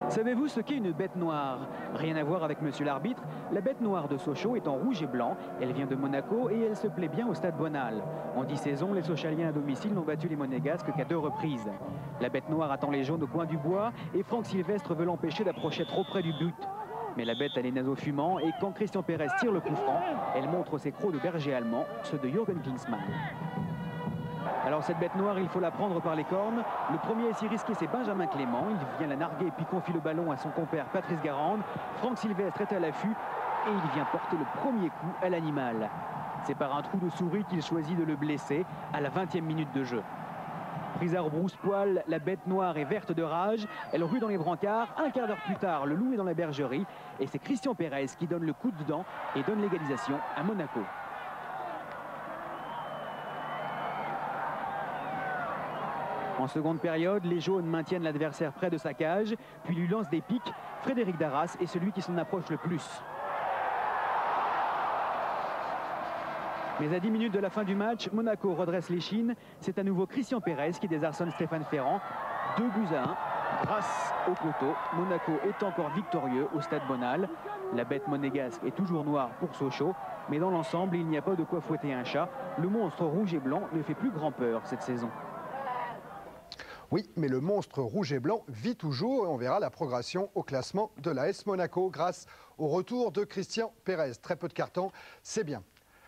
Savez-vous ce qu'est une bête noire? Rien à voir avec monsieur l'arbitre, la bête noire de Sochaux est en rouge et blanc, elle vient de Monaco et elle se plaît bien au stade Bonal. En 10 saisons, les Sochaliens à domicile n'ont battu les Monégasques qu'à 2 reprises. La bête noire attend les jaunes au coin du bois et Franck Sylvestre veut l'empêcher d'approcher trop près du but. Mais la bête a les naseaux fumants et quand Christian Pérez tire le coup franc, elle montre ses crocs de berger allemand, ceux de Jürgen Klinsmann. Alors cette bête noire, il faut la prendre par les cornes. Le premier à s'y risquer, c'est Benjamin Clément. Il vient la narguer puis confie le ballon à son compère Patrice Garande. Franck Sylvestre est à l'affût et il vient porter le premier coup à l'animal. C'est par un trou de souris qu'il choisit de le blesser à la 20e minute de jeu. Prise à rebrousse-poil, la bête noire est verte de rage. Elle rue dans les brancards. Un quart d'heure plus tard, le loup est dans la bergerie. Et c'est Christian Pérez qui donne le coup de dent et donne l'égalisation à Monaco. En seconde période, les jaunes maintiennent l'adversaire près de sa cage, puis lui lancent des piques. Frédéric Darras est celui qui s'en approche le plus. Mais à 10 minutes de la fin du match, Monaco redresse l'échine. C'est à nouveau Christian Pérez qui désarçonne Stéphane Ferrand. 2 buts à 1. Grâce au poteau, Monaco est encore victorieux au stade Bonal. La bête monégasque est toujours noire pour Sochaux, mais dans l'ensemble, il n'y a pas de quoi fouetter un chat. Le monstre rouge et blanc ne fait plus grand peur cette saison. Oui, mais le monstre rouge et blanc vit toujours et on verra la progression au classement de l'AS Monaco grâce au retour de Christian Pérez. Très peu de cartons, c'est bien.